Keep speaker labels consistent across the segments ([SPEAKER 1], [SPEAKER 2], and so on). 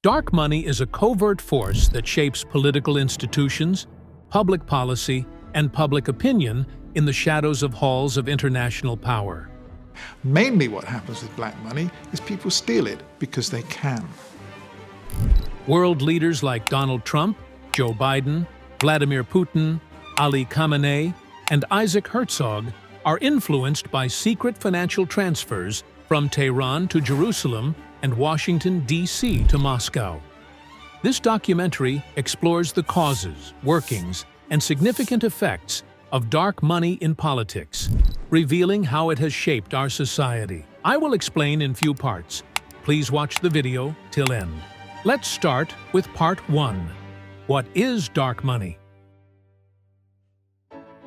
[SPEAKER 1] Dark money is a covert force that shapes political institutions, public policy, and public opinion in the shadows of halls of international power.
[SPEAKER 2] Mainly what happens with black money is people steal it because they can.
[SPEAKER 1] World leaders like Donald Trump, Joe Biden, Vladimir Putin, Ali Khamenei, and Isaac Herzog are influenced by secret financial transfers from Tehran to Jerusalem and Washington, D.C. to Moscow. This documentary explores the causes, workings, and significant effects of dark money in politics, revealing how it has shaped our society. I will explain in few parts. Please watch the video till end. Let's start with Part 1. What is dark money?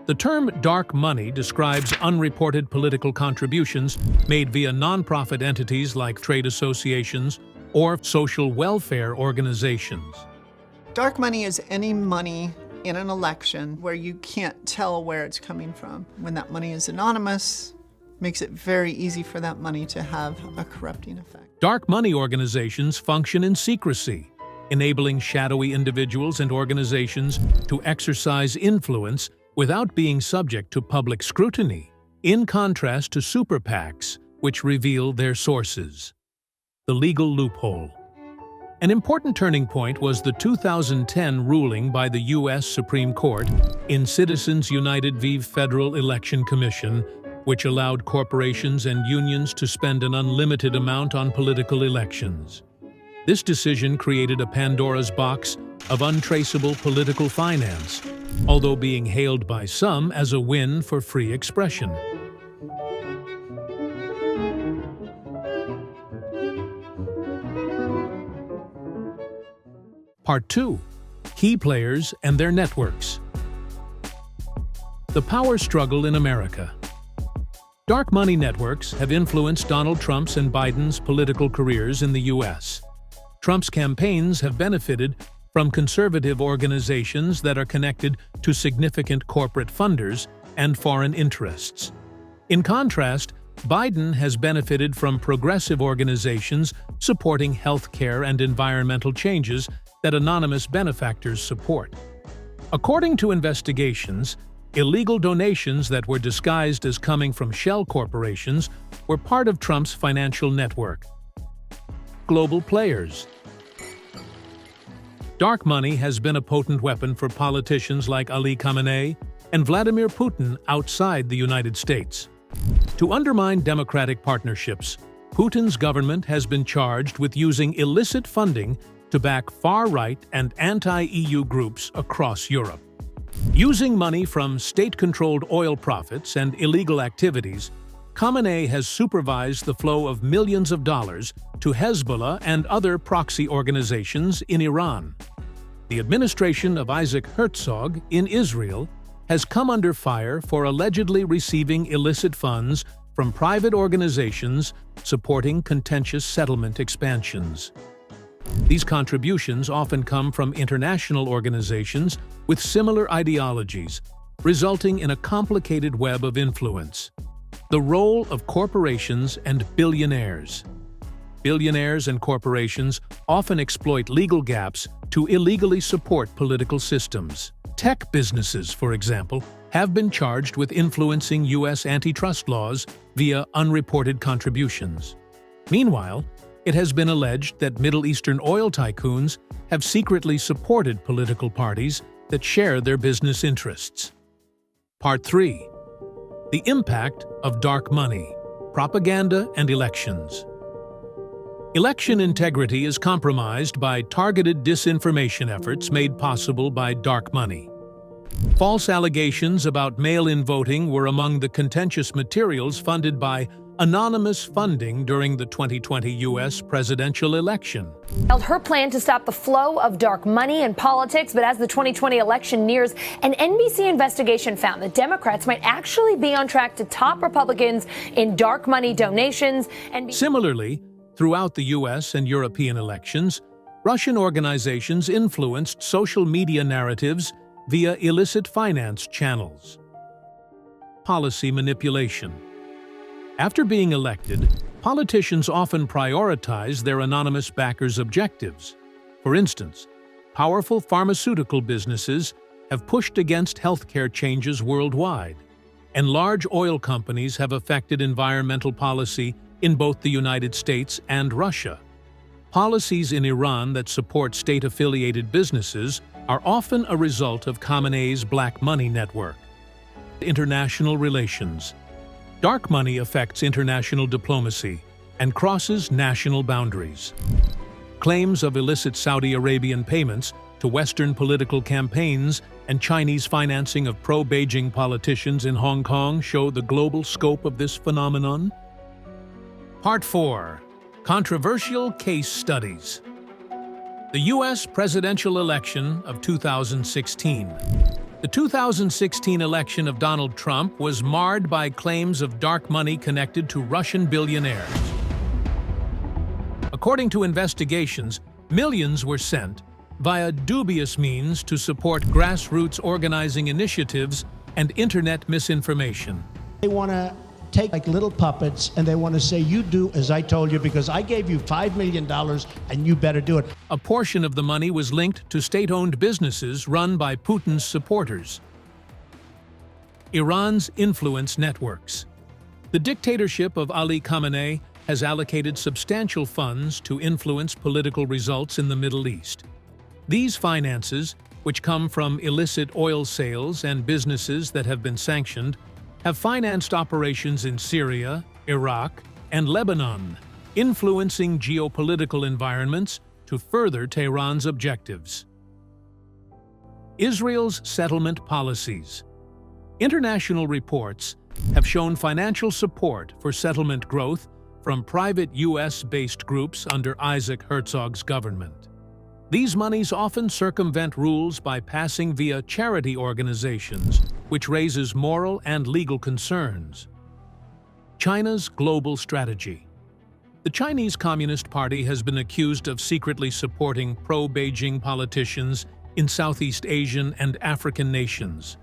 [SPEAKER 1] The term dark money describes unreported political contributions made via nonprofit entities like trade associations or social welfare organizations.
[SPEAKER 3] Dark money is any money in an election where you can't tell where it's coming from. When that money is anonymous, it makes it very easy for that money to have a corrupting effect.
[SPEAKER 1] Dark money organizations function in secrecy, enabling shadowy individuals and organizations to exercise influence without being subject to public scrutiny, in contrast to super PACs, which reveal their sources. The legal loophole. An important turning point was the 2010 ruling by the U.S. Supreme Court in Citizens United v. Federal Election Commission, which allowed corporations and unions to spend an unlimited amount on political elections. This decision created a Pandora's box of untraceable political finance, although being hailed by some as a win for free expression. Part 2. Key players and their networks. The power struggle in America. Dark money networks have influenced Donald Trump's and Biden's political careers in the U.S. Trump's campaigns have benefited from conservative organizations that are connected to significant corporate funders and foreign interests. In contrast, Biden has benefited from progressive organizations supporting health care and environmental changes that anonymous benefactors support. According to investigations, illegal donations that were disguised as coming from shell corporations were part of Trump's financial network. Global players. Dark money has been a potent weapon for politicians like Ali Khamenei and Vladimir Putin outside the United States. To undermine democratic partnerships, Putin's government has been charged with using illicit funding to back far-right and anti-EU groups across Europe. Using money from state-controlled oil profits and illegal activities, Khamenei has supervised the flow of millions of dollars to Hezbollah and other proxy organizations in Iran. The administration of Isaac Herzog in Israel has come under fire for allegedly receiving illicit funds from private organizations supporting contentious settlement expansions. These contributions often come from international organizations with similar ideologies, resulting in a complicated web of influence. The role of corporations and billionaires. Billionaires and corporations often exploit legal gaps to illegally support political systems. Tech businesses, for example, have been charged with influencing U.S. antitrust laws via unreported contributions. Meanwhile, it has been alleged that Middle Eastern oil tycoons have secretly supported political parties that share their business interests. Part 3. The impact of dark money, propaganda and elections. Election integrity is compromised by targeted disinformation efforts made possible by dark money. False allegations about mail-in voting were among the contentious materials funded by anonymous funding during the 2020 U.S. presidential election.
[SPEAKER 4] Her plan to stop the flow of dark money in politics, but as the 2020 election nears, an NBC investigation found that Democrats might actually be on track to top Republicans in dark money donations.
[SPEAKER 1] Similarly, throughout the U.S. and European elections, Russian organizations influenced social media narratives via illicit finance channels. Policy manipulation. After being elected, politicians often prioritize their anonymous backers' objectives. For instance, powerful pharmaceutical businesses have pushed against healthcare changes worldwide, and large oil companies have affected environmental policy in both the United States and Russia. Policies in Iran that support state-affiliated businesses are often a result of Khamenei's black money network. International relations. Dark money affects international diplomacy and crosses national boundaries. Claims of illicit Saudi Arabian payments to Western political campaigns and Chinese financing of pro-Beijing politicians in Hong Kong show the global scope of this phenomenon. Part 4. Controversial Case Studies. The U.S. presidential election of 2016. The 2016 election of Donald Trump was marred by claims of dark money connected to Russian billionaires. According to investigations, millions were sent via dubious means to support grassroots organizing initiatives and internet misinformation.
[SPEAKER 5] They want to take like little puppets and they want to say, you do as I told you because I gave you $5 million and you better do it.
[SPEAKER 1] A portion of the money was linked to state-owned businesses run by Putin's supporters. Iran's influence networks. The dictatorship of Ali Khamenei has allocated substantial funds to influence political results in the Middle East. These finances, which come from illicit oil sales and businesses that have been sanctioned, have financed operations in Syria, Iraq, and Lebanon, influencing geopolitical environments to further Tehran's objectives. Israel's settlement policies. International reports have shown financial support for settlement growth from private U.S.-based groups under Isaac Herzog's government. These monies often circumvent rules by passing via charity organizations, which raises moral and legal concerns. China's global strategy. The Chinese Communist Party has been accused of secretly supporting pro-Beijing politicians in Southeast Asian and African nations.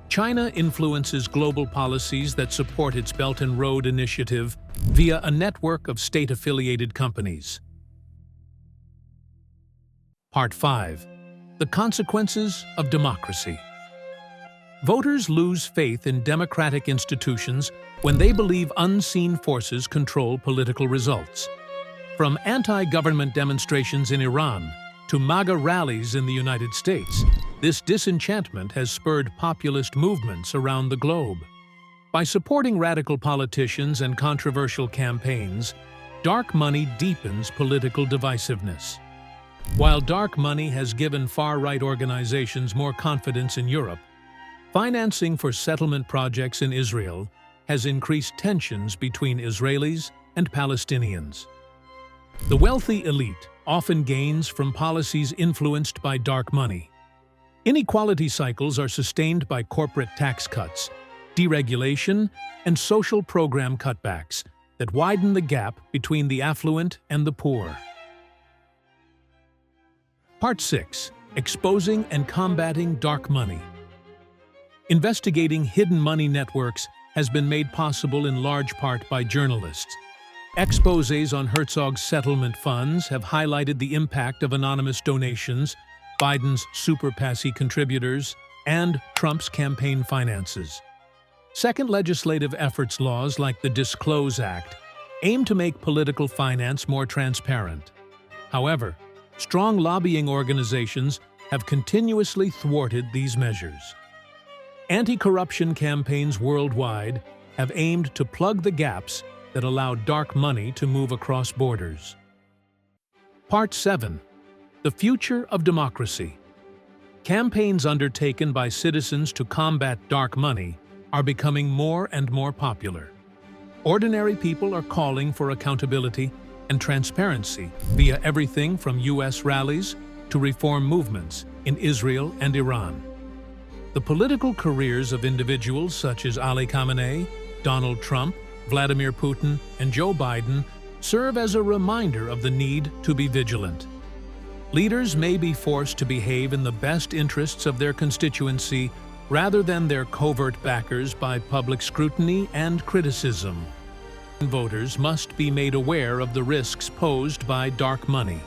[SPEAKER 1] China influences global policies that support its Belt and Road Initiative via a network of state-affiliated companies. Part 5. The consequences of democracy. Voters lose faith in democratic institutions when they believe unseen forces control political results. From anti-government demonstrations in Iran to MAGA rallies in the United States, this disenchantment has spurred populist movements around the globe. By supporting radical politicians and controversial campaigns, dark money deepens political divisiveness. While dark money has given far-right organizations more confidence in Europe, financing for settlement projects in Israel has increased tensions between Israelis and Palestinians. The wealthy elite often gains from policies influenced by dark money. Inequality cycles are sustained by corporate tax cuts, deregulation, and social program cutbacks that widen the gap between the affluent and the poor. Part 6. Exposing and combating dark money. Investigating hidden money networks has been made possible in large part by journalists. Exposés on Herzog's settlement funds have highlighted the impact of anonymous donations, Biden's super PASI contributors, and Trump's campaign finances. Second legislative efforts laws like the Disclose Act aim to make political finance more transparent. However, strong lobbying organizations have continuously thwarted these measures. Anti-corruption campaigns worldwide have aimed to plug the gaps that allow dark money to move across borders. Part 7. The future of democracy. Campaigns undertaken by citizens to combat dark money are becoming more and more popular. Ordinary people are calling for accountability and transparency via everything from U.S. rallies to reform movements in Israel and Iran. The political careers of individuals such as Ali Khamenei, Donald Trump, Vladimir Putin, and Joe Biden serve as a reminder of the need to be vigilant. Leaders may be forced to behave in the best interests of their constituency rather than their covert backers by public scrutiny and criticism. Voters must be made aware of the risks posed by dark money.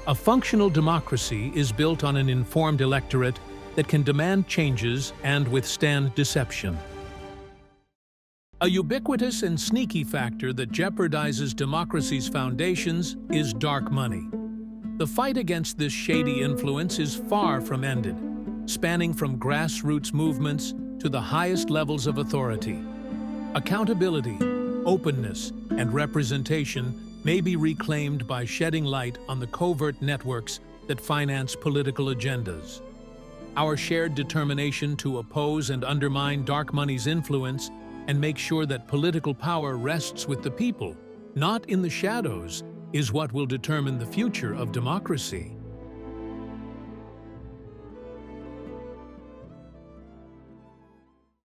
[SPEAKER 1] A functional democracy is built on an informed electorate that can demand changes and withstand deception. A ubiquitous and sneaky factor that jeopardizes democracy's foundations is dark money. The fight against this shady influence is far from ended, spanning from grassroots movements to the highest levels of authority. Accountability, openness, and representation may be reclaimed by shedding light on the covert networks that finance political agendas. Our shared determination to oppose and undermine dark money's influence and make sure that political power rests with the people, not in the shadows, is what will determine the future of democracy.